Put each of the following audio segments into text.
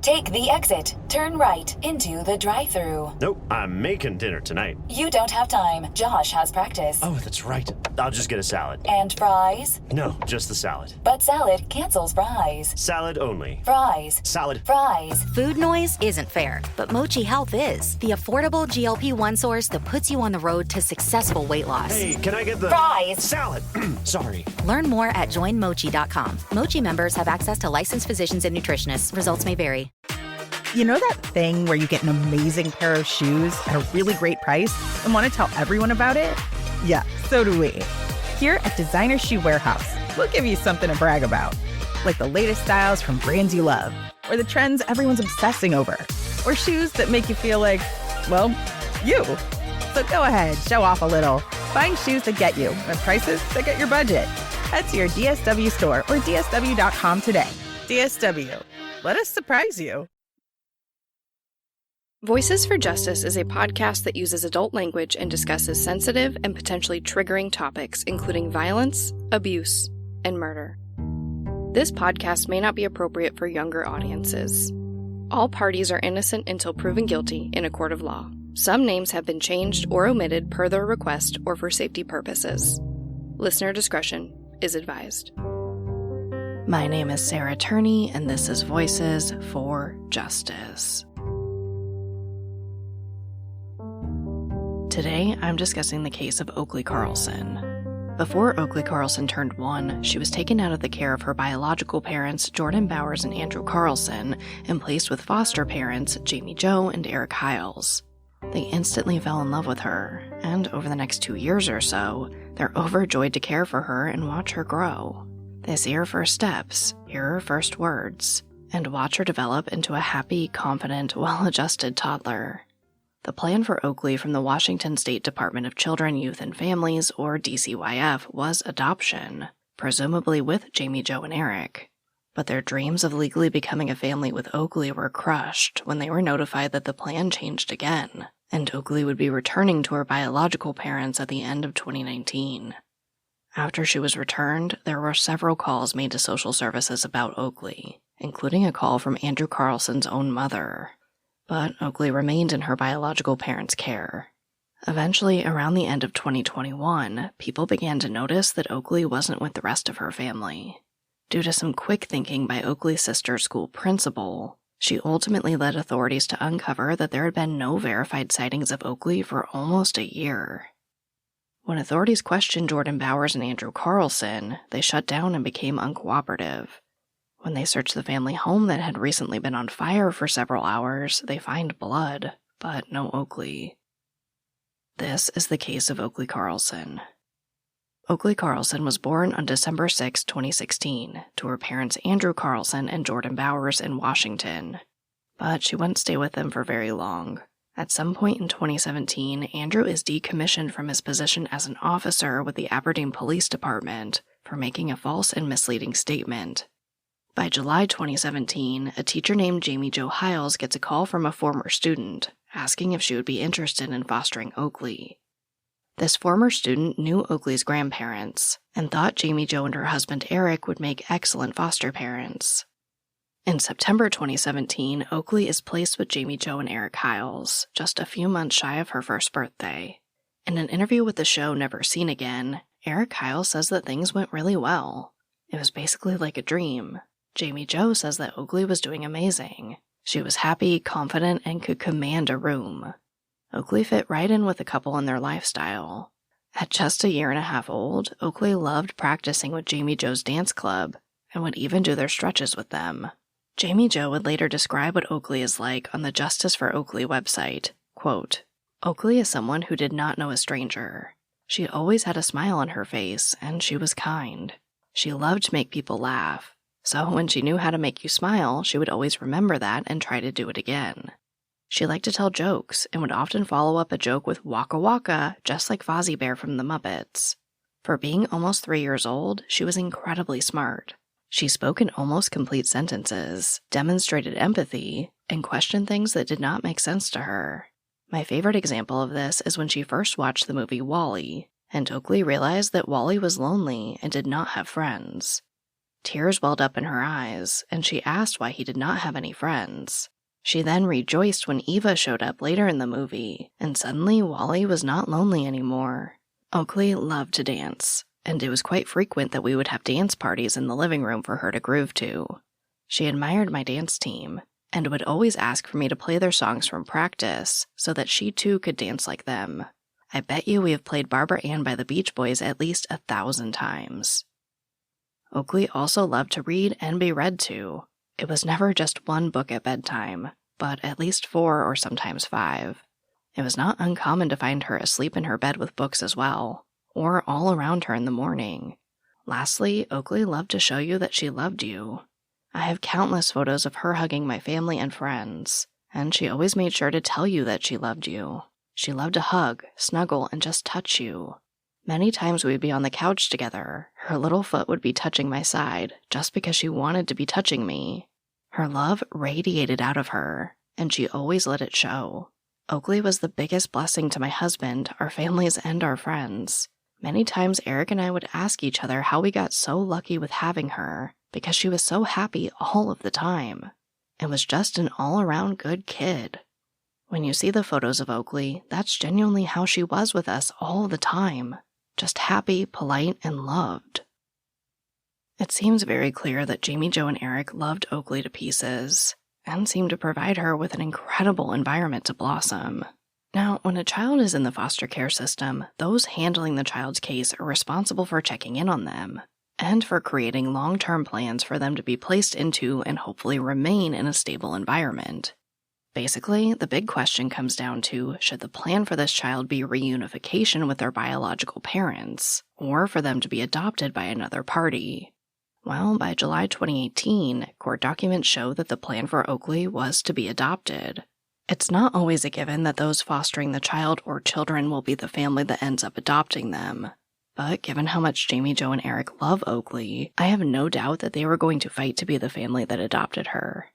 Take the exit. Turn right into the drive-thru. Nope, I'm making dinner tonight. You don't have time. Josh has practice. Oh, that's right. I'll just get a salad. And fries? No, just the salad. But salad cancels fries. Salad only. Fries. Salad. Fries. Food noise isn't fair, but Mochi Health is. The affordable GLP-1 source that puts you on the road to successful weight loss. Hey, can I get the... Fries. Salad. Sorry. Learn more at joinmochi.com. Mochi members have access to licensed physicians and nutritionists. Results may vary. You know that thing where you get an amazing pair of shoes at a really great price and want to tell everyone about it? Yeah, so do we. Here at Designer Shoe Warehouse, we'll give you something to brag about, like the latest styles from brands you love, or the trends everyone's obsessing over, or shoes that make you feel like, well, you. So go ahead, show off a little. Find shoes that get you at prices that get your budget. Head to your DSW store or DSW.com today. DSW, let us surprise you. Voices for Justice is a podcast that uses adult language and discusses sensitive and potentially triggering topics, including violence, abuse, and murder. This podcast may not be appropriate for younger audiences. All parties are innocent until proven guilty in a court of law. Some names have been changed or omitted per their request or for safety purposes. Listener discretion is advised. My name is Sarah Turney, and this is Voices for Justice. Today, I'm discussing the case of Oakley Carlson. Before Oakley Carlson turned 1, she was taken out of the care of her biological parents, Jordan Bowers and Andrew Carlson, and placed with foster parents, Jamie Jo and Erik Hiles. They instantly fell in love with her, and over the next 2 years or so, they're overjoyed to care for her and watch her grow. They see her first steps, hear her first words, and watch her develop into a happy, confident, well-adjusted toddler. The plan for Oakley from the Washington State Department of Children, Youth, and Families, or DCYF, was adoption, presumably with Jamie Jo and Erik. But their dreams of legally becoming a family with Oakley were crushed when they were notified that the plan changed again, and Oakley would be returning to her biological parents at the end of 2019. After she was returned, there were several calls made to social services about Oakley, including a call from Andrew Carlson's own mother. But Oakley remained in her biological parents' care. Eventually, around the end of 2021, people began to notice that Oakley wasn't with the rest of her family. Due to some quick thinking by Oakley's sister's school principal, she ultimately led authorities to uncover that there had been no verified sightings of Oakley for almost a year. When authorities questioned Jordan Bowers and Andrew Carlson, they shut down and became uncooperative. When they search the family home that had recently been on fire for several hours, they find blood, but no Oakley. This is the case of Oakley Carlson. Oakley Carlson was born on December 6, 2016, to her parents Andrew Carlson and Jordan Bowers in Washington. But she wouldn't stay with them for very long. At some point in 2017, Andrew is decommissioned from his position as an officer with the Aberdeen Police Department for making a false and misleading statement. By July 2017, a teacher named Jamie Jo Hiles gets a call from a former student, asking if she would be interested in fostering Oakley. This former student knew Oakley's grandparents, and thought Jamie Jo and her husband Erik would make excellent foster parents. In September 2017, Oakley is placed with Jamie Jo and Erik Hiles, just a few months shy of her first birthday. In an interview with the show Never Seen Again, Erik Hiles says that things went really well. It was basically like a dream. Jamie Jo says that Oakley was doing amazing. She was happy, confident, and could command a room. Oakley fit right in with the couple and their lifestyle. At just 1.5 years old, Oakley loved practicing with Jamie Jo's dance club and would even do their stretches with them. Jamie Jo would later describe what Oakley is like on the Justice for Oakley website. Quote, "Oakley is someone who did not know a stranger. She always had a smile on her face, and she was kind. She loved to make people laugh. So when she knew how to make you smile, she would always remember that and try to do it again. She liked to tell jokes and would often follow up a joke with Waka Waka, just like Fozzie Bear from the Muppets. For being almost 3 years old, she was incredibly smart. She spoke in almost complete sentences, demonstrated empathy, and questioned things that did not make sense to her. My favorite example of this is when she first watched the movie WALL-E, and Oakley realized that Wally was lonely and did not have friends. Tears welled up in her eyes, and she asked why he did not have any friends. She then rejoiced when Eva showed up later in the movie, and suddenly Wally was not lonely anymore. Oakley loved to dance, and it was quite frequent that we would have dance parties in the living room for her to groove to. She admired my dance team, and would always ask for me to play their songs from practice so that she too could dance like them. I bet you we have played Barbara Ann by the Beach Boys at least 1,000 times. Oakley also loved to read and be read to. It was never just one book at bedtime, but at least 4 or sometimes 5. It was not uncommon to find her asleep in her bed with books as well, or all around her in the morning. Lastly, Oakley loved to show you that she loved you. I have countless photos of her hugging my family and friends, and she always made sure to tell you that she loved you. She loved to hug, snuggle, and just touch you. Many times we would be on the couch together. Her little foot would be touching my side just because she wanted to be touching me. Her love radiated out of her, and she always let it show. Oakley was the biggest blessing to my husband, our families, and our friends. Many times Erik and I would ask each other how we got so lucky with having her, because she was so happy all of the time. It was just an all-around good kid. When you see the photos of Oakley, that's genuinely how she was with us all the time. Just happy, polite, and loved. It seems very clear that Jamie Jo and Erik loved Oakley to pieces, and seemed to provide her with an incredible environment to blossom. Now, when a child is in the foster care system, those handling the child's case are responsible for checking in on them, and for creating long-term plans for them to be placed into and hopefully remain in a stable environment. Basically, the big question comes down to, should the plan for this child be reunification with their biological parents, or for them to be adopted by another party? Well, by July 2018, court documents show that the plan for Oakley was to be adopted. It's not always a given that those fostering the child or children will be the family that ends up adopting them. But given how much Jamie Jo and Erik love Oakley, I have no doubt that they were going to fight to be the family that adopted her.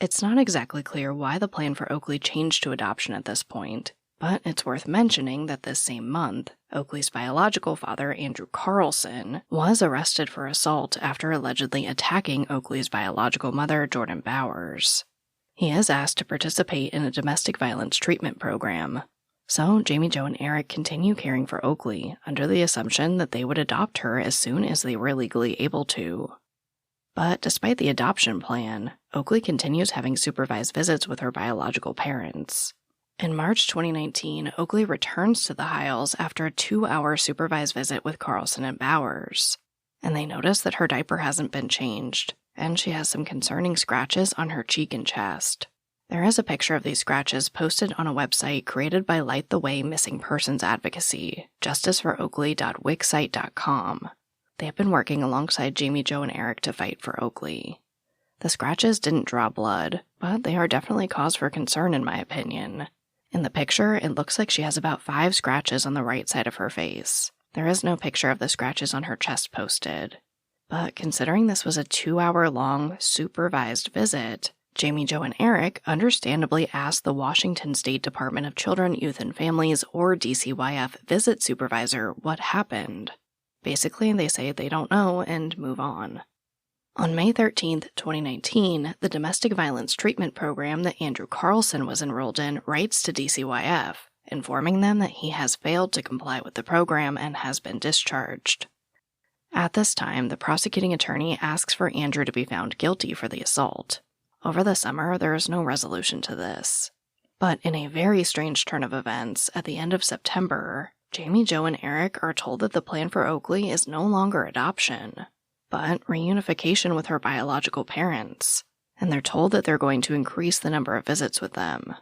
It's not exactly clear why the plan for Oakley changed to adoption at this point, but it's worth mentioning that this same month, Oakley's biological father, Andrew Carlson, was arrested for assault after allegedly attacking Oakley's biological mother, Jordan Bowers. He is asked to participate in a domestic violence treatment program. So Jamie Jo and Erik continue caring for Oakley under the assumption that they would adopt her as soon as they were legally able to. But despite the adoption plan, Oakley continues having supervised visits with her biological parents. In March 2019, Oakley returns to the Hiles after a 2-hour supervised visit with Carlson and Bowers, and they notice that her diaper hasn't been changed, and she has some concerning scratches on her cheek and chest. There is a picture of these scratches posted on a website created by Light the Way Missing Persons Advocacy, justiceforoakley.wixsite.com. They have been working alongside Jamie Jo and Erik to fight for Oakley. The scratches didn't draw blood, but they are definitely cause for concern in my opinion. In the picture, it looks like she has about 5 scratches on the right side of her face. There is no picture of the scratches on her chest posted. But considering this was a 2-hour-long, supervised visit, Jamie Jo and Erik understandably asked the Washington State Department of Children, Youth, and Families, or DCYF, visit supervisor what happened. Basically, they say they don't know and move on. On May 13, 2019, the domestic violence treatment program that Andrew Carlson was enrolled in writes to DCYF, informing them that he has failed to comply with the program and has been discharged. At this time, the prosecuting attorney asks for Andrew to be found guilty for the assault. Over the summer, there is no resolution to this. But in a very strange turn of events, at the end of September, Jamie Jo and Erik are told that the plan for Oakley is no longer adoption, but reunification with her biological parents, and they're told that they're going to increase the number of visits with them.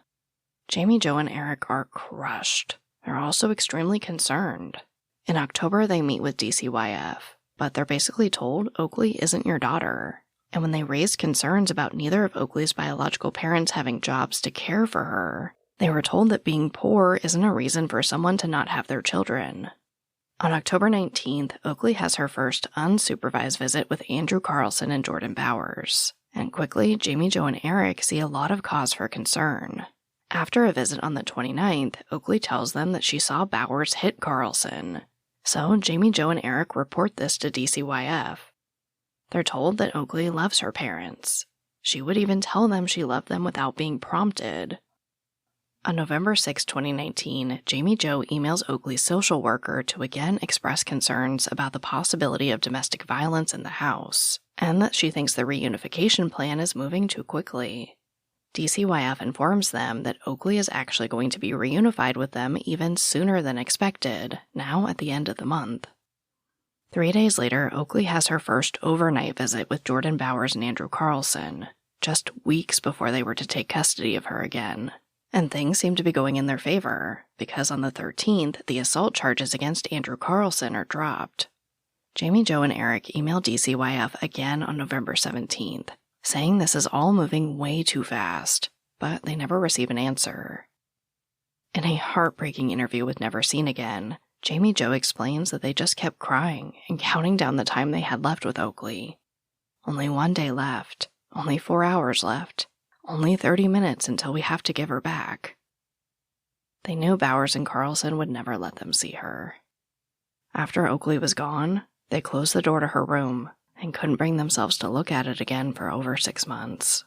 Jamie Jo and Erik are crushed. They're also extremely concerned. In October, they meet with DCYF, but they're basically told Oakley isn't your daughter. And when they raised concerns about neither of Oakley's biological parents having jobs to care for her, they were told that being poor isn't a reason for someone to not have their children. On October 19th, Oakley has her first unsupervised visit with Andrew Carlson and Jordan Bowers, and quickly, Jamie Jo and Erik see a lot of cause for concern. After a visit on the 29th, Oakley tells them that she saw Bowers hit Carlson. So Jamie Jo and Erik report this to DCYF. They're told that Oakley loves her parents. She would even tell them she loved them without being prompted. On November 6, 2019, Jamie Jo emails Oakley's social worker to again express concerns about the possibility of domestic violence in the house, and that she thinks the reunification plan is moving too quickly. DCYF informs them that Oakley is actually going to be reunified with them even sooner than expected, now at the end of the month. 3 days later, Oakley has her first overnight visit with Jordan Bowers and Andrew Carlson, just weeks before they were to take custody of her again. And things seem to be going in their favor, because on the 13th, the assault charges against Andrew Carlson are dropped. Jamie Jo and Erik emailed DCYF again on November 17th, saying this is all moving way too fast, but they never receive an answer. In a heartbreaking interview with Never Seen Again, Jamie Jo explains that they just kept crying and counting down the time they had left with Oakley. Only 1 day left, only 4 hours left, only 30 minutes until we have to give her back. They knew Bowers and Carlson would never let them see her. After Oakley was gone, they closed the door to her room and couldn't bring themselves to look at it again for over 6 months.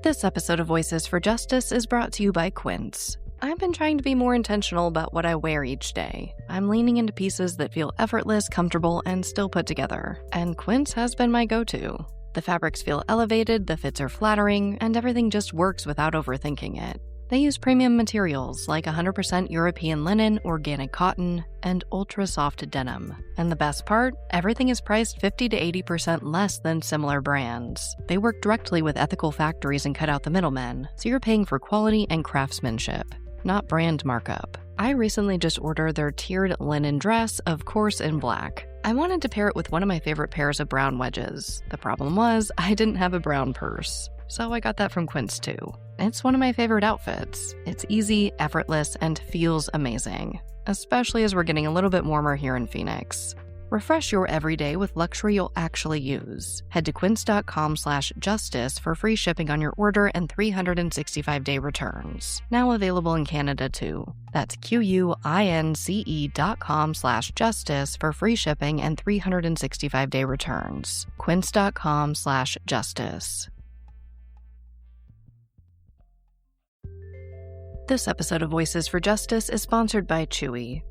This episode of Voices for Justice is brought to you by Quince. I've been trying to be more intentional about what I wear each day. I'm leaning into pieces that feel effortless, comfortable, and still put together, and Quince has been my go-to. The fabrics feel elevated, the fits are flattering, and everything just works without overthinking it. They use premium materials like 100% European linen, organic cotton, and ultra-soft denim. And the best part? Everything is priced 50 to 80% less than similar brands. They work directly with ethical factories and cut out the middlemen, so you're paying for quality and craftsmanship, not brand markup. I recently just ordered their tiered linen dress, of course in black. I wanted to pair it with one of my favorite pairs of brown wedges. The problem was, I didn't have a brown purse, so I got that from Quince too. It's one of my favorite outfits. It's easy, effortless, and feels amazing, especially as we're getting a little bit warmer here in Phoenix. Refresh your everyday with luxury you'll actually use. Head to quince.com/justice for free shipping on your order and 365-day returns. Now available in Canada too. That's QUINCE.com/justice for free shipping and 365-day returns. Quince.com/justice. This episode of Voices for Justice is sponsored by Chewy.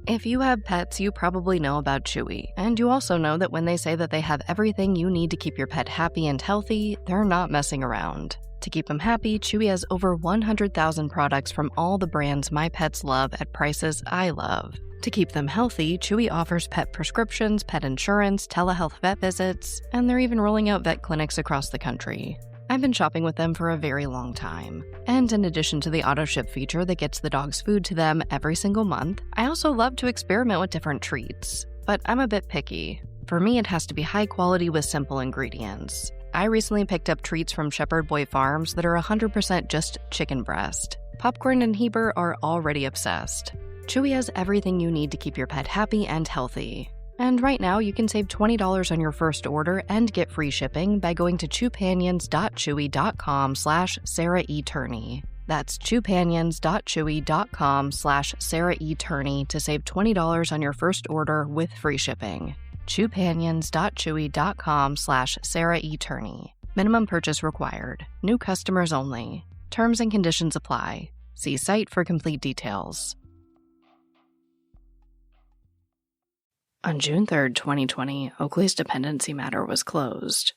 If you have pets, you probably know about Chewy, and you also know that when they say that they have everything you need to keep your pet happy and healthy, they're not messing around. To keep them happy, Chewy has over 100,000 products from all the brands my pets love at prices I love. To keep them healthy, Chewy offers pet prescriptions, pet insurance, telehealth vet visits, and they're even rolling out vet clinics across the country. I've been shopping with them for a very long time. And in addition to the auto-ship feature that gets the dog's food to them every single month, I also love to experiment with different treats. But I'm a bit picky. For me, it has to be high quality with simple ingredients. I recently picked up treats from Shepherd Boy Farms that are 100% just chicken breast. Popcorn and Heber are already obsessed. Chewy has everything you need to keep your pet happy and healthy. And right now, you can save $20 on your first order and get free shipping by going to chewpanions.chewy.com/Sarah E. Turney. That's chewpanions.chewy.com/Sarah E. Turney to save $20 on your first order with free shipping. chewpanions.chewy.com/Sarah E. Turney. Minimum purchase required. New customers only. Terms and conditions apply. See site for complete details. On June 3, 2020, Oakley's dependency matter was closed.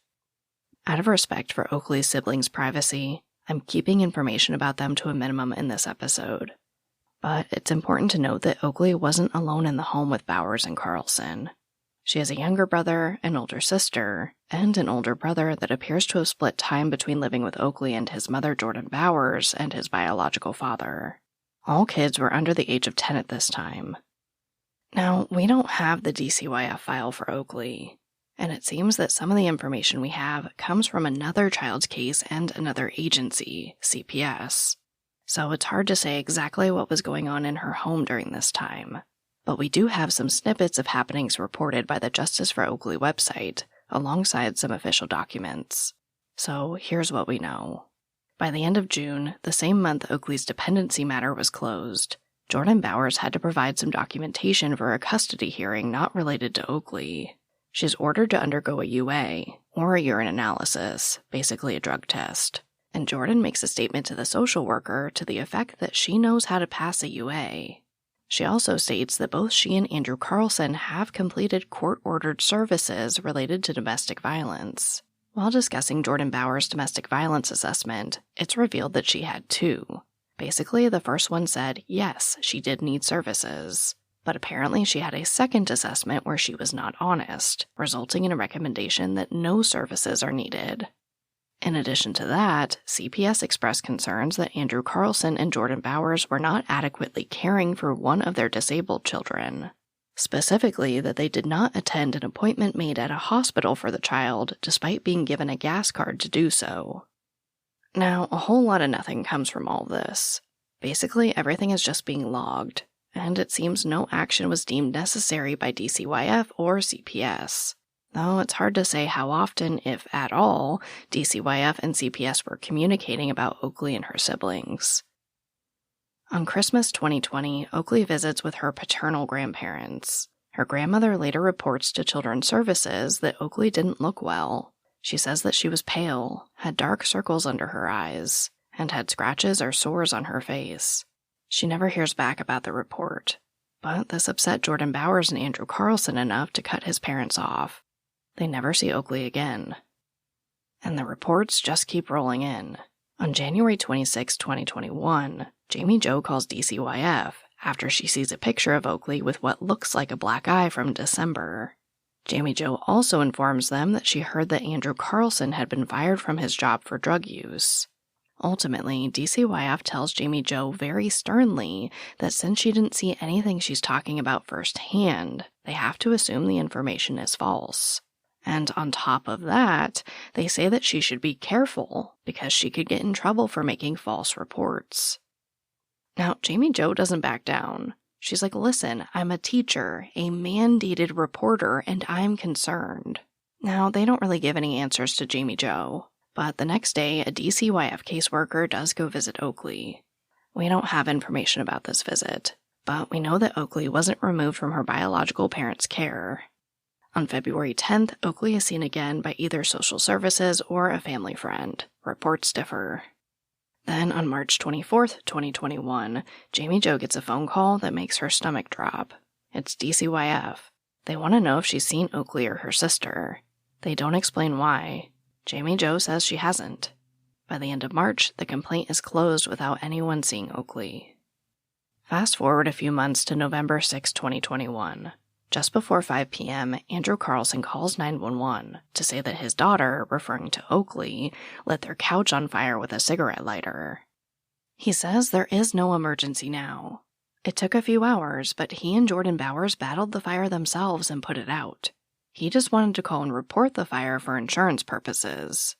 Out of respect for Oakley's siblings' privacy, I'm keeping information about them to a minimum in this episode. But it's important to note that Oakley wasn't alone in the home with Bowers and Carlson. She has a younger brother, an older sister, and an older brother that appears to have split time between living with Oakley and his mother, Jordan Bowers, and his biological father. All kids were under the age of 10 at this time. Now, we don't have the DCYF file for Oakley, and it seems that some of the information we have comes from another child's case and another agency, CPS. So it's hard to say exactly what was going on in her home during this time. But we do have some snippets of happenings reported by the Justice for Oakley website, alongside some official documents. So here's what we know. By the end of June, the same month Oakley's dependency matter was closed, Jordan Bowers had to provide some documentation for a custody hearing not related to Oakley. She's ordered to undergo a UA, or a urine analysis, basically a drug test. And Jordan makes a statement to the social worker to the effect that she knows how to pass a UA. She also states that both she and Andrew Carlson have completed court-ordered services related to domestic violence. While discussing Jordan Bowers' domestic violence assessment, it's revealed that she had two. Basically, the first one said, yes, she did need services. But apparently she had a second assessment where she was not honest, resulting in a recommendation that no services are needed. In addition to that, CPS expressed concerns that Andrew Carlson and Jordan Bowers were not adequately caring for one of their disabled children. Specifically, that they did not attend an appointment made at a hospital for the child, despite being given a gas card to do so. Now, a whole lot of nothing comes from all this. Basically, everything is just being logged, and it seems no action was deemed necessary by DCYF or CPS. Though it's hard to say how often, if at all, DCYF and CPS were communicating about Oakley and her siblings. On Christmas 2020, Oakley visits with her paternal grandparents. Her grandmother later reports to Children's Services that Oakley didn't look well. She says that she was pale, had dark circles under her eyes, and had scratches or sores on her face. She never hears back about the report. But this upset Jordan Bowers and Andrew Carlson enough to cut his parents off. They never see Oakley again. And the reports just keep rolling in. On January 26, 2021, Jamie Jo calls DCYF after she sees a picture of Oakley with what looks like a black eye from December. Jamie Jo also informs them that she heard that Andrew Carlson had been fired from his job for drug use. Ultimately, DCYF tells Jamie Jo very sternly that since she didn't see anything she's talking about firsthand, they have to assume the information is false. And on top of that, they say that she should be careful because she could get in trouble for making false reports. Now, Jamie Jo doesn't back down. She's like, listen, I'm a teacher, a mandated reporter, and I'm concerned. Now, they don't really give any answers to Jamie Jo, but the next day, a DCYF caseworker does go visit Oakley. We don't have information about this visit, but we know that Oakley wasn't removed from her biological parents' care. On February 10th, Oakley is seen again by either social services or a family friend. Reports differ. Then on March 24th, 2021, Jamie Jo gets a phone call that makes her stomach drop. It's DCYF. They want to know if she's seen Oakley or her sister. They don't explain why. Jamie Jo says she hasn't. By the end of March, the complaint is closed without anyone seeing Oakley. Fast forward a few months to November 6, 2021. Just before 5 p.m., Andrew Carlson calls 911 to say that his daughter, referring to Oakley, lit their couch on fire with a cigarette lighter. He says there is no emergency now. It took a few hours, but he and Jordan Bowers battled the fire themselves and put it out. He just wanted to call and report the fire for insurance purposes.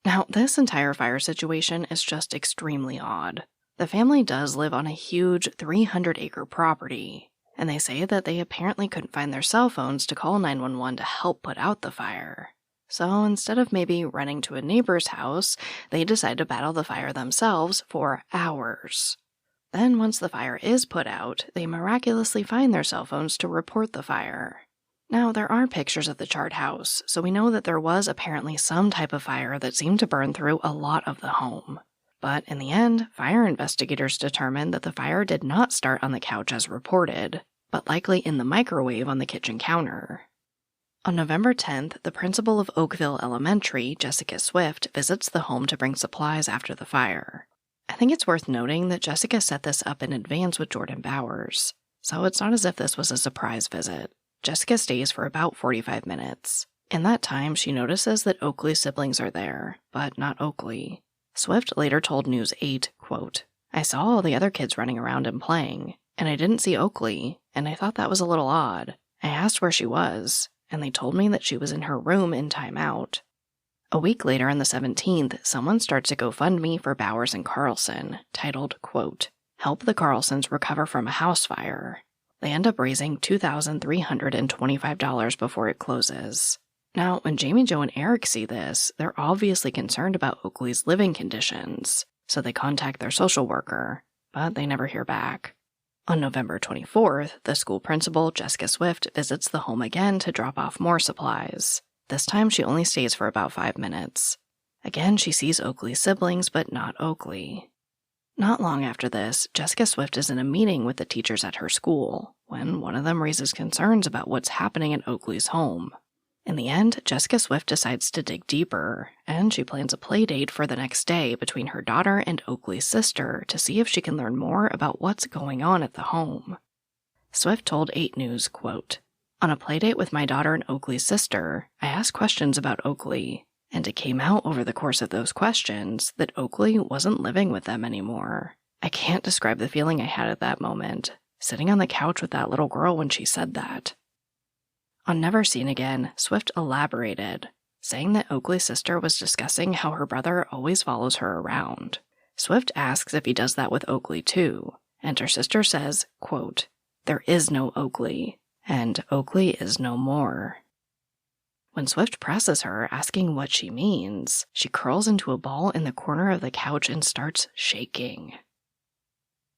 Now, this entire fire situation is just extremely odd. The family does live on a huge 300-acre property, and they say that they apparently couldn't find their cell phones to call 911 to help put out the fire. So instead of maybe running to a neighbor's house, they decide to battle the fire themselves for hours. Then once the fire is put out, they miraculously find their cell phones to report the fire. Now, there are pictures of the charred house, so we know that there was apparently some type of fire that seemed to burn through a lot of the home. But in the end, fire investigators determined that the fire did not start on the couch as reported, but likely in the microwave on the kitchen counter. On November 10th, the principal of Oakville Elementary, Jessica Swift, visits the home to bring supplies after the fire. I think it's worth noting that Jessica set this up in advance with Jordan Bowers, so it's not as if this was a surprise visit. Jessica stays for about 45 minutes. In that time, she notices that Oakley's siblings are there, but not Oakley. Swift later told News 8, quote, "I saw all the other kids running around and playing, and I didn't see Oakley, and I thought that was a little odd. I asked where she was, and they told me that she was in her room in timeout." A week later on the 17th, someone starts a GoFundMe for Bowers and Carlson, titled, quote, "Help the Carlsons recover from a house fire." They end up raising $2,325 before it closes. Now, when Jamie Jo and Erik see this, they're obviously concerned about Oakley's living conditions, so they contact their social worker, but they never hear back. On November 24th, the school principal, Jessica Swift, visits the home again to drop off more supplies. This time she only stays for about 5 minutes. Again, she sees Oakley's siblings, but not Oakley. Not long after this, Jessica Swift is in a meeting with the teachers at her school, when one of them raises concerns about what's happening at Oakley's home. In the end, Jessica Swift decides to dig deeper, and she plans a play date for the next day between her daughter and Oakley's sister to see if she can learn more about what's going on at the home. Swift told 8 News, quote, "On a play date with my daughter and Oakley's sister, I asked questions about Oakley, and it came out over the course of those questions that Oakley wasn't living with them anymore. I can't describe the feeling I had at that moment, sitting on the couch with that little girl when she said that." On Never Seen Again, Swift elaborated, saying that Oakley's sister was discussing how her brother always follows her around. Swift asks if he does that with Oakley too, and her sister says, quote, "There is no Oakley, and Oakley is no more." When Swift presses her, asking what she means, she curls into a ball in the corner of the couch and starts shaking.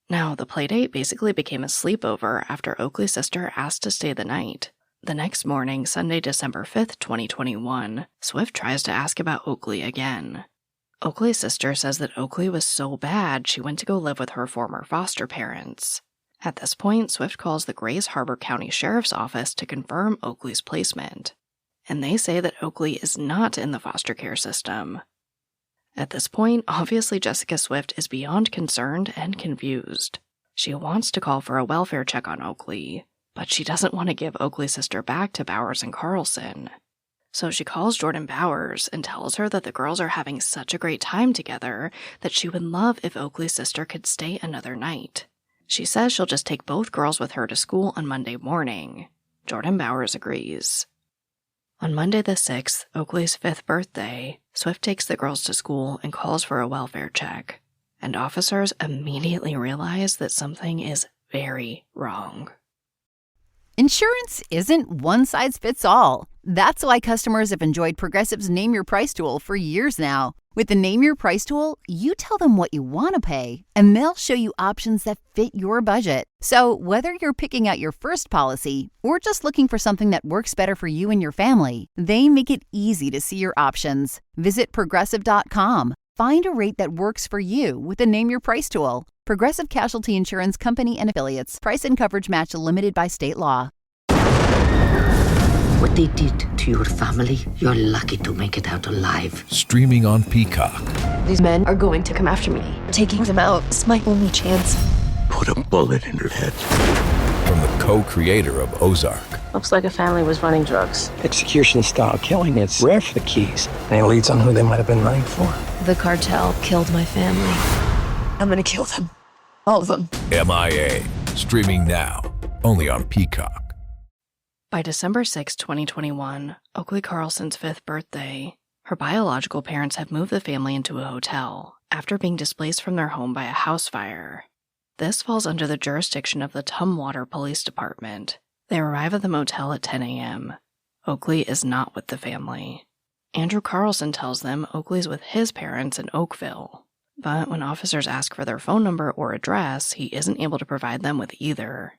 Now, the playdate basically became a sleepover after Oakley's sister asked to stay the night. The next morning, Sunday, December 5th, 2021, Swift tries to ask about Oakley again. Oakley's sister says that Oakley was so bad she went to go live with her former foster parents. At this point, Swift calls the Grays Harbor County Sheriff's Office to confirm Oakley's placement, and they say that Oakley is not in the foster care system. At this point, obviously Jessica Swift is beyond concerned and confused. She wants to call for a welfare check on Oakley, but she doesn't want to give Oakley's sister back to Bowers and Carlson. So she calls Jordan Bowers and tells her that the girls are having such a great time together that she would love if Oakley's sister could stay another night. She says she'll just take both girls with her to school on Monday morning. Jordan Bowers agrees. On Monday the 6th, Oakley's 5th birthday, Swift takes the girls to school and calls for a welfare check. And officers immediately realize that something is very wrong. Insurance isn't one size fits all. That's why customers have enjoyed Progressive's Name Your Price tool for years now. With the Name Your Price tool, you tell them what you want to pay, and they'll show you options that fit your budget. So whether you're picking out your first policy or just looking for something that works better for you and your family, they make it easy to see your options. Visit Progressive.com. Find a rate that works for you with the Name Your Price tool. Progressive Casualty Insurance Company and Affiliates. Price and coverage match limited by state law. What they did to your family, you're lucky to make it out alive. Streaming on Peacock. These men are going to come after me. Taking them out is my only chance. Put a bullet in her head. From the co-creator of Ozark. Looks like a family was running drugs. Execution-style killing, it's rare for the Keys. And it leads on who they might have been running for. The cartel killed my family. I'm gonna kill them. All of them. MIA. Streaming now. Only on Peacock. By December 6, 2021, Oakley Carlson's 5th birthday, her biological parents have moved the family into a hotel after being displaced from their home by a house fire. This falls under the jurisdiction of the Tumwater Police Department. They arrive at the motel at 10 a.m. Oakley is not with the family. Andrew Carlson tells them Oakley's with his parents in Oakville. But when officers ask for their phone number or address, he isn't able to provide them with either.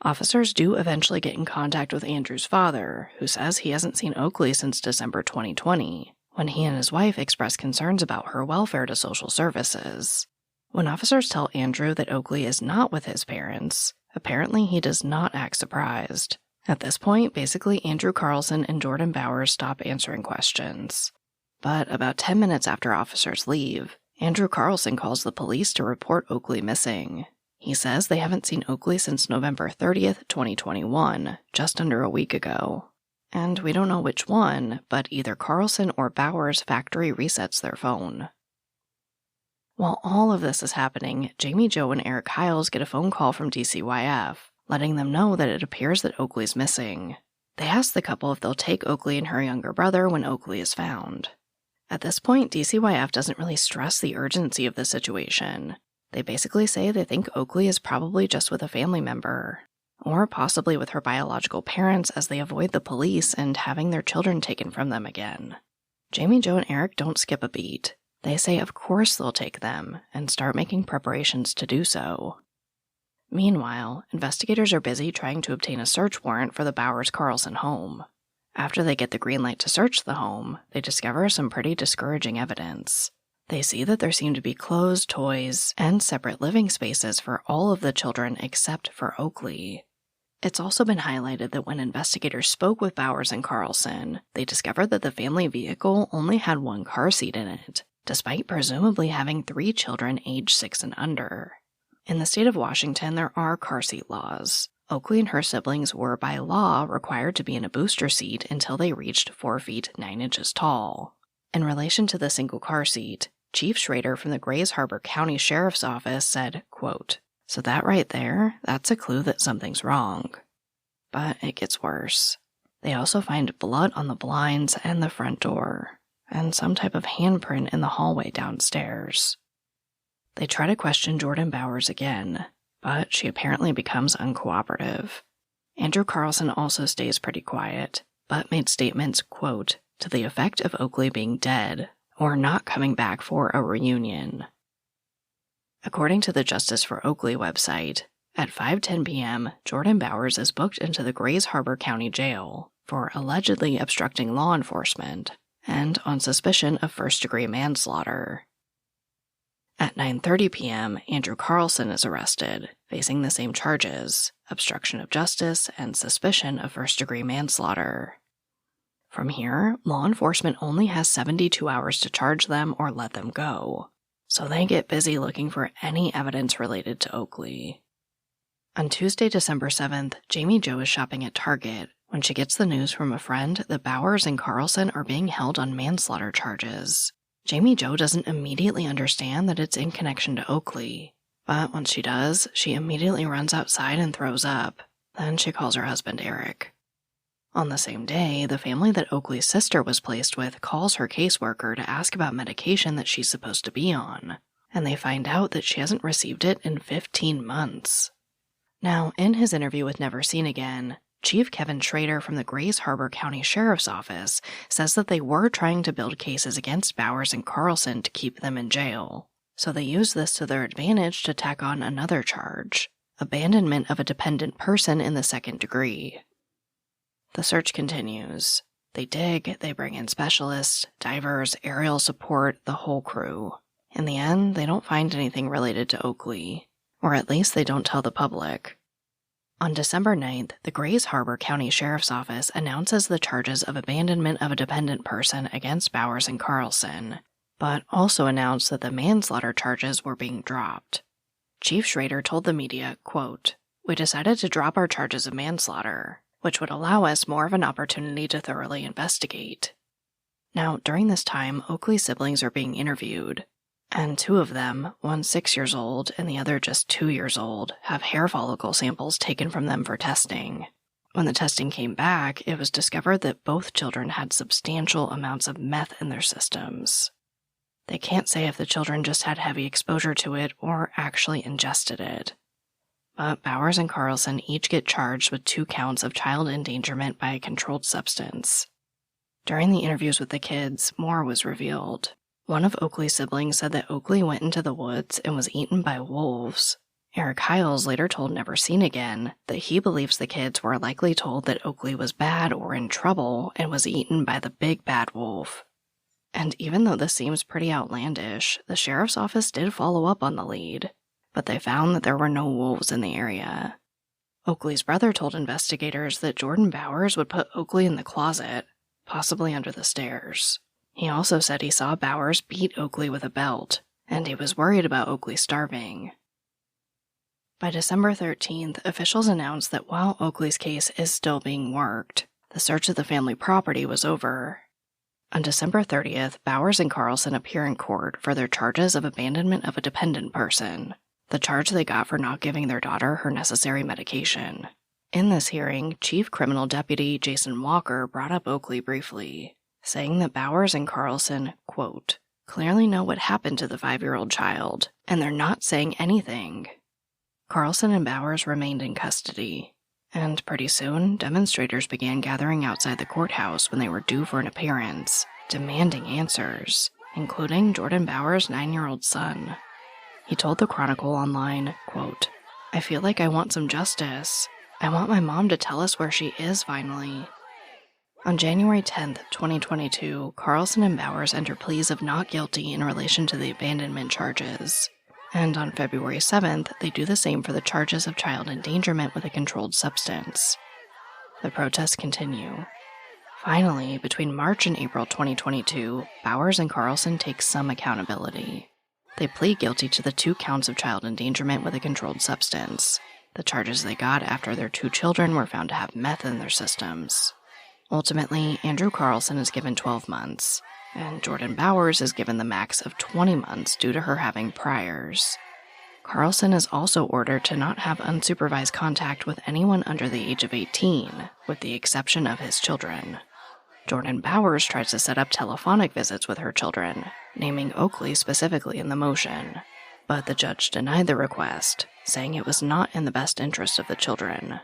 Officers do eventually get in contact with Andrew's father, who says he hasn't seen Oakley since December 2020, when he and his wife expressed concerns about her welfare to social services. When officers tell Andrew that Oakley is not with his parents, apparently he does not act surprised. At this point, basically Andrew Carlson and Jordan Bowers stop answering questions. But about 10 minutes after officers leave, Andrew Carlson calls the police to report Oakley missing. He says they haven't seen Oakley since November 30th, 2021, just under a week ago. And we don't know which one, but either Carlson or Bowers factory resets their phone. While all of this is happening, Jamie Jo and Erik Hiles get a phone call from DCYF, letting them know that it appears that Oakley's missing. They ask the couple if they'll take Oakley and her younger brother when Oakley is found. At this point, DCYF doesn't really stress the urgency of the situation. They basically say they think Oakley is probably just with a family member, or possibly with her biological parents as they avoid the police and having their children taken from them again. Jamie Jo and Erik don't skip a beat. They say of course they'll take them and start making preparations to do so. Meanwhile, investigators are busy trying to obtain a search warrant for the Bowers-Carlson home. After they get the green light to search the home, they discover some pretty discouraging evidence. They see that there seem to be clothes, toys, and separate living spaces for all of the children except for Oakley. It's also been highlighted that when investigators spoke with Bowers and Carlson, they discovered that the family vehicle only had one car seat in it, despite presumably having 3 children aged 6 and under. In the state of Washington, there are car seat laws. Oakley and her siblings were by law required to be in a booster seat until they reached 4 feet 9 inches tall. In relation to the single car seat, Chief Schrader from the Grays Harbor County Sheriff's Office said, quote, "So that right there, that's a clue that something's wrong." But it gets worse. They also find blood on the blinds and the front door, and some type of handprint in the hallway downstairs. They try to question Jordan Bowers again, but she apparently becomes uncooperative. Andrew Carlson also stays pretty quiet, but made statements, quote, to the effect of Oakley being dead or not coming back for a reunion. According to the Justice for Oakley website, at 5:10 p.m., Jordan Bowers is booked into the Grays Harbor County Jail for allegedly obstructing law enforcement and on suspicion of first-degree manslaughter. At 9:30 p.m., Andrew Carlson is arrested, facing the same charges, obstruction of justice and suspicion of first-degree manslaughter. From here, law enforcement only has 72 hours to charge them or let them go, so they get busy looking for any evidence related to Oakley. On Tuesday, December 7th, Jamie Jo is shopping at Target when she gets the news from a friend that Bowers and Carlson are being held on manslaughter charges. Jamie Jo doesn't immediately understand that it's in connection to Oakley, but once she does, she immediately runs outside and throws up. Then she calls her husband Erik. On the same day, the family that Oakley's sister was placed with calls her caseworker to ask about medication that she's supposed to be on, and they find out that she hasn't received it in 15 months. Now, in his interview with Never Seen Again, Chief Kevin Schrader from the Grays Harbor County Sheriff's Office says that they were trying to build cases against Bowers and Carlson to keep them in jail, so they used this to their advantage to tack on another charge, abandonment of a dependent person in the second degree. The search continues. They dig, they bring in specialists, divers, aerial support, the whole crew. In the end, they don't find anything related to Oakley, or at least they don't tell the public. On December 9th, the Grays Harbor County Sheriff's Office announces the charges of abandonment of a dependent person against Bowers and Carlson, but also announced that the manslaughter charges were being dropped. Chief Schrader told the media, quote, "We decided to drop our charges of manslaughter, which would allow us more of an opportunity to thoroughly investigate." Now, during this time, Oakley's siblings are being interviewed, and 2 of them, one 6 years old and the other just 2 years old, have hair follicle samples taken from them for testing. When the testing came back, it was discovered that both children had substantial amounts of meth in their systems. They can't say if the children just had heavy exposure to it or actually ingested it. But Bowers and Carlson each get charged with 2 counts of child endangerment by a controlled substance. During the interviews with the kids, more was revealed. One of Oakley's siblings said that Oakley went into the woods and was eaten by wolves. Erik Hiles later told Never Seen Again that he believes the kids were likely told that Oakley was bad or in trouble and was eaten by the big bad wolf. And even though this seems pretty outlandish, the sheriff's office did follow up on the lead, but they found that there were no wolves in the area. Oakley's brother told investigators that Jordan Bowers would put Oakley in the closet, possibly under the stairs. He also said he saw Bowers beat Oakley with a belt, and he was worried about Oakley starving. By December 13th, officials announced that while Oakley's case is still being worked, the search of the family property was over. On December 30th, Bowers and Carlson appear in court for their charges of abandonment of a dependent person, the charge they got for not giving their daughter her necessary medication. In this hearing, Chief Criminal Deputy Jason Walker brought up Oakley briefly, saying that Bowers and Carlson, quote, clearly know what happened to the 5-year-old child, and they're not saying anything. Carlson and Bowers remained in custody, and pretty soon, demonstrators began gathering outside the courthouse when they were due for an appearance, demanding answers, including Jordan Bowers' 9-year-old son. He told the Chronicle online, quote, I feel like I want some justice. I want my mom to tell us where she is finally. On January 10th, 2022, Carlson and Bowers enter pleas of not guilty in relation to the abandonment charges. And on February 7th, they do the same for the charges of child endangerment with a controlled substance. The protests continue. Finally, between March and April 2022, Bowers and Carlson take some accountability. They plead guilty to the 2 counts of child endangerment with a controlled substance, the charges they got after their 2 children were found to have meth in their systems. Ultimately, Andrew Carlson is given 12 months, and Jordan Bowers is given the max of 20 months due to her having priors. Carlson is also ordered to not have unsupervised contact with anyone under the age of 18, with the exception of his children. Jordan Bowers tries to set up telephonic visits with her children, naming Oakley specifically in the motion, but the judge denied the request, saying it was not in the best interest of the children.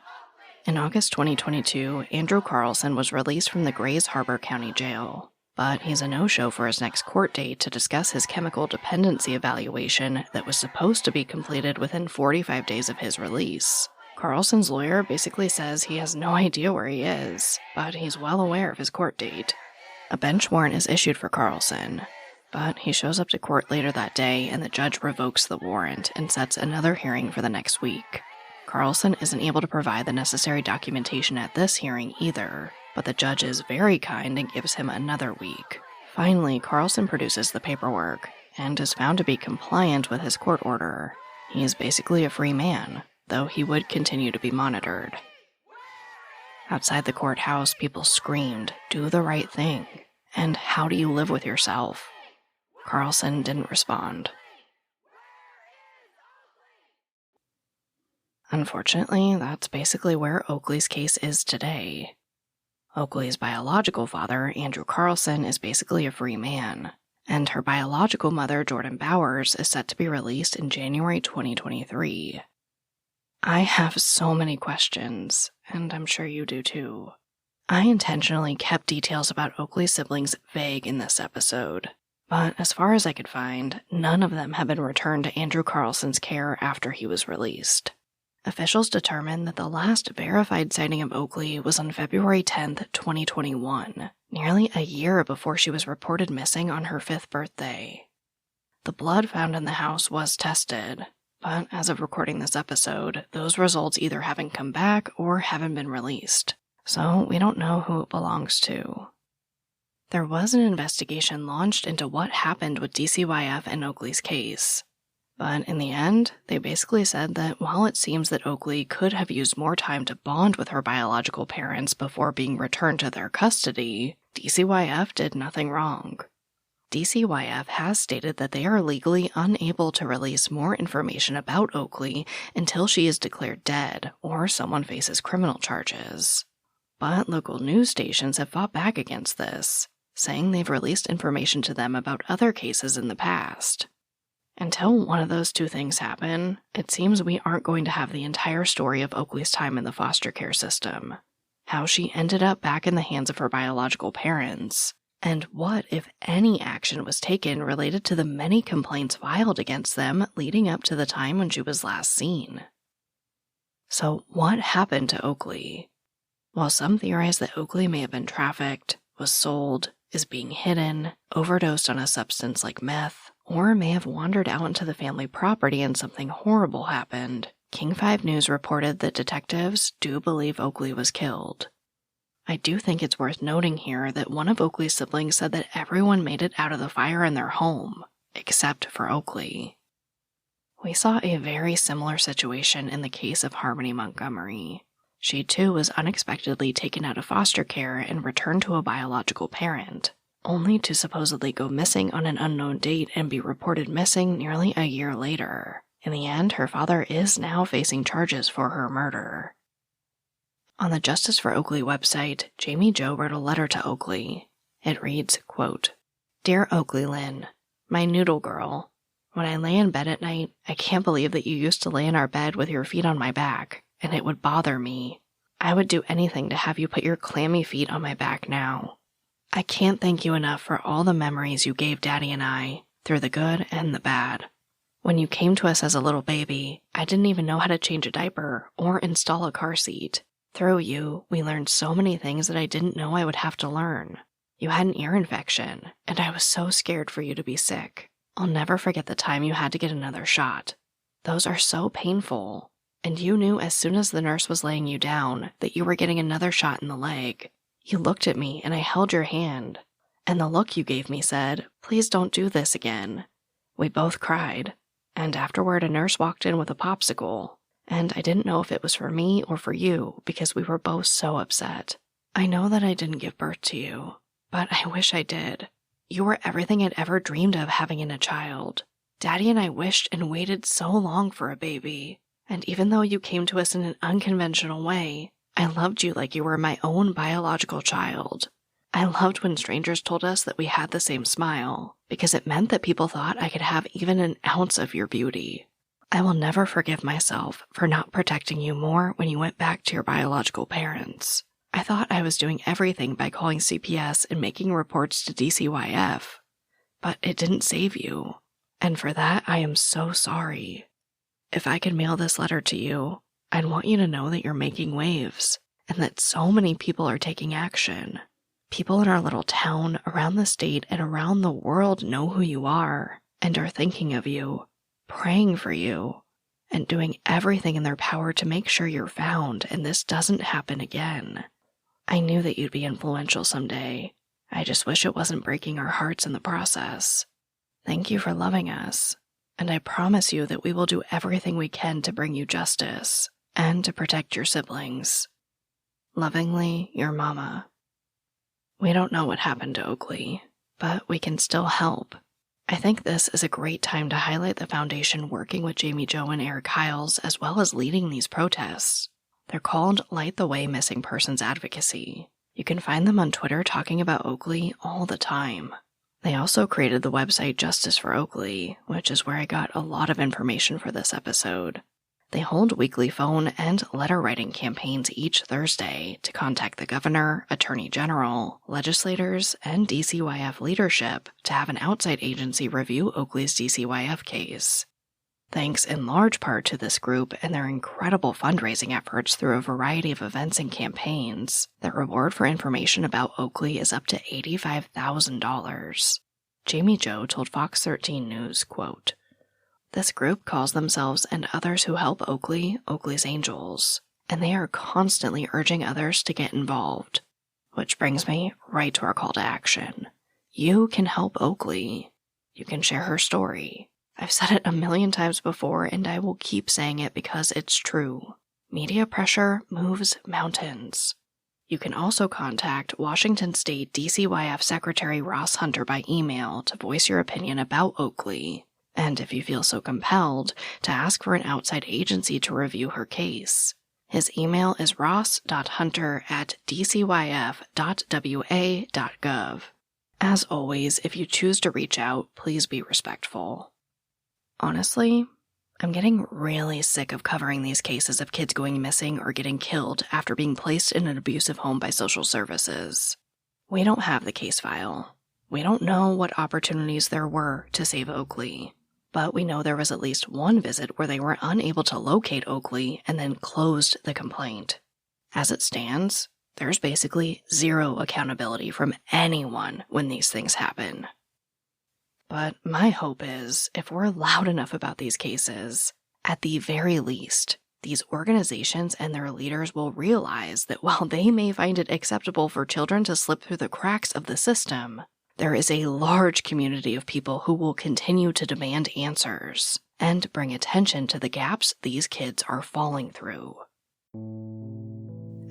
In August 2022, Andrew Carlson was released from the Grays Harbor County Jail, but he's a no-show for his next court date to discuss his chemical dependency evaluation that was supposed to be completed within 45 days of his release. Carlson's lawyer basically says he has no idea where he is, but he's well aware of his court date. A bench warrant is issued for Carlson, but he shows up to court later that day and the judge revokes the warrant and sets another hearing for the next week. Carlson isn't able to provide the necessary documentation at this hearing either, but the judge is very kind and gives him another week. Finally, Carlson produces the paperwork and is found to be compliant with his court order. He is basically a free man, though he would continue to be monitored. Outside the courthouse, people screamed, "Do the right thing," and "How do you live with yourself?" Carlson didn't respond. Unfortunately, that's basically where Oakley's case is today. Oakley's biological father, Andrew Carlson, is basically a free man, and her biological mother, Jordan Bowers, is set to be released in January 2023. I have so many questions, and I'm sure you do too. I intentionally kept details about Oakley's siblings vague in this episode, but as far as I could find, none of them have been returned to Andrew Carlson's care after he was released. Officials determined that the last verified sighting of Oakley was on February 10th, 2021, nearly a year before she was reported missing on her 5th birthday. The blood found in the house was tested, but as of recording this episode, those results either haven't come back or haven't been released, so we don't know who it belongs to. There was an investigation launched into what happened with DCYF and Oakley's case. But in the end, they basically said that while it seems that Oakley could have used more time to bond with her biological parents before being returned to their custody, DCYF did nothing wrong. DCYF has stated that they are legally unable to release more information about Oakley until she is declared dead or someone faces criminal charges. But local news stations have fought back against this, saying they've released information to them about other cases in the past. Until one of those two things happen, it seems we aren't going to have the entire story of Oakley's time in the foster care system, how she ended up back in the hands of her biological parents, and what, if any, action was taken related to the many complaints filed against them leading up to the time when she was last seen. So what happened to Oakley? While some theorize that Oakley may have been trafficked, was sold, is being hidden, overdosed on a substance like meth, or may have wandered out into the family property and something horrible happened, King 5 News reported that detectives do believe Oakley was killed. I do think it's worth noting here that one of Oakley's siblings said that everyone made it out of the fire in their home, except for Oakley. We saw a very similar situation in the case of Harmony Montgomery. She too was unexpectedly taken out of foster care and returned to a biological parent, only to supposedly go missing on an unknown date and be reported missing nearly a year later. In the end, her father is now facing charges for her murder. On the Justice for Oakley website, Jamie Jo wrote a letter to Oakley. It reads, quote, "Dear Oakley Lynn, my noodle girl, when I lay in bed at night, I can't believe that you used to lay in our bed with your feet on my back, and it would bother me. I would do anything to have you put your clammy feet on my back now. I can't thank you enough for all the memories you gave Daddy and I, through the good and the bad. When you came to us as a little baby, I didn't even know how to change a diaper or install a car seat. Through you, we learned so many things that I didn't know I would have to learn. You had an ear infection, and I was so scared for you to be sick. I'll never forget the time you had to get another shot. Those are so painful, and you knew as soon as the nurse was laying you down that you were getting another shot in the leg. You looked at me, and I held your hand, and the look you gave me said, "Please don't do this again." We both cried, and afterward a nurse walked in with a popsicle, and I didn't know if it was for me or for you because we were both so upset. I know that I didn't give birth to you, but I wish I did. You were everything I'd ever dreamed of having in a child. Daddy and I wished and waited so long for a baby, and even though you came to us in an unconventional way, I loved you like you were my own biological child. I loved when strangers told us that we had the same smile, because it meant that people thought I could have even an ounce of your beauty. I will never forgive myself for not protecting you more when you went back to your biological parents. I thought I was doing everything by calling CPS and making reports to DCYF, but it didn't save you, and for that I am so sorry. If I could mail this letter to you, I'd want you to know that you're making waves, and that so many people are taking action. People in our little town, around the state, and around the world know who you are, and are thinking of you, praying for you, and doing everything in their power to make sure you're found and this doesn't happen again. I knew that you'd be influential someday. I just wish it wasn't breaking our hearts in the process. Thank you for loving us, and I promise you that we will do everything we can to bring you justice and to protect your siblings. Lovingly, your mama. We don't know what happened to Oakley, but we can still help. I think this is a great time to highlight the foundation working with Jamie Jo and Erik Hiles as well as leading these protests. They're called Light the Way Missing Persons Advocacy. You can find them on Twitter talking about Oakley all the time. They also created the website Justice for Oakley, which is where I got a lot of information for this episode. They hold weekly phone and letter writing campaigns each Thursday to contact the governor, attorney general, legislators, and DCYF leadership to have an outside agency review Oakley's DCYF case. Thanks in large part to this group and their incredible fundraising efforts through a variety of events and campaigns, the reward for information about Oakley is up to $85,000. Jamie Jo told Fox 13 News, quote, "This group calls themselves and others who help Oakley, Oakley's Angels, and they are constantly urging others to get involved. Which brings me right to our call to action. You can help Oakley. You can share her story. I've said it a million times before, and I will keep saying it because it's true. Media pressure moves mountains. You can also contact Washington State DCYF Secretary Ross Hunter by email to voice your opinion about Oakley, and if you feel so compelled, to ask for an outside agency to review her case. His email is ross.hunter@dcyf.wa.gov. As always, if you choose to reach out, please be respectful. Honestly, I'm getting really sick of covering these cases of kids going missing or getting killed after being placed in an abusive home by social services. We don't have the case file. We don't know what opportunities there were to save Oakley, but we know there was at least one visit where they were unable to locate Oakley and then closed the complaint. As it stands, there's basically zero accountability from anyone when these things happen. But my hope is, if we're loud enough about these cases, at the very least, these organizations and their leaders will realize that while they may find it acceptable for children to slip through the cracks of the system, there is a large community of people who will continue to demand answers and bring attention to the gaps these kids are falling through.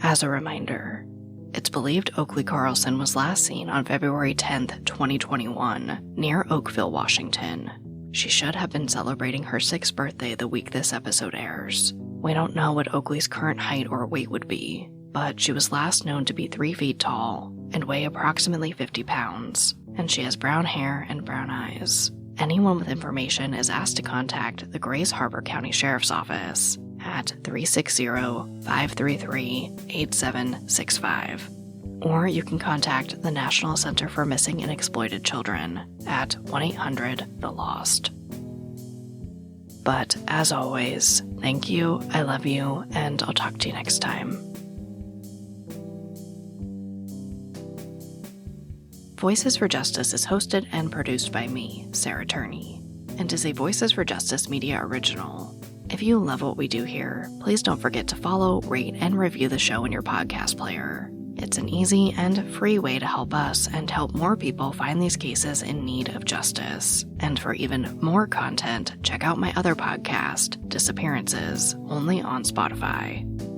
As a reminder, it's believed Oakley Carlson was last seen on February 10th, 2021, near Oakville, Washington. She should have been celebrating her 6th birthday the week this episode airs. We don't know what Oakley's current height or weight would be, but she was last known to be 3 feet tall and weigh approximately 50 pounds, and she has brown hair and brown eyes. Anyone with information is asked to contact the Grays Harbor County Sheriff's Office at 360-533-8765. Or you can contact the National Center for Missing and Exploited Children at 1-800-THE-LOST. But as always, thank you, I love you, and I'll talk to you next time. Voices for Justice is hosted and produced by me, Sarah Turney, and is a Voices for Justice media original. If you love what we do here, please don't forget to follow, rate, and review the show in your podcast player. It's an easy and free way to help us and help more people find these cases in need of justice. And for even more content, check out my other podcast, Disappearances, only on Spotify.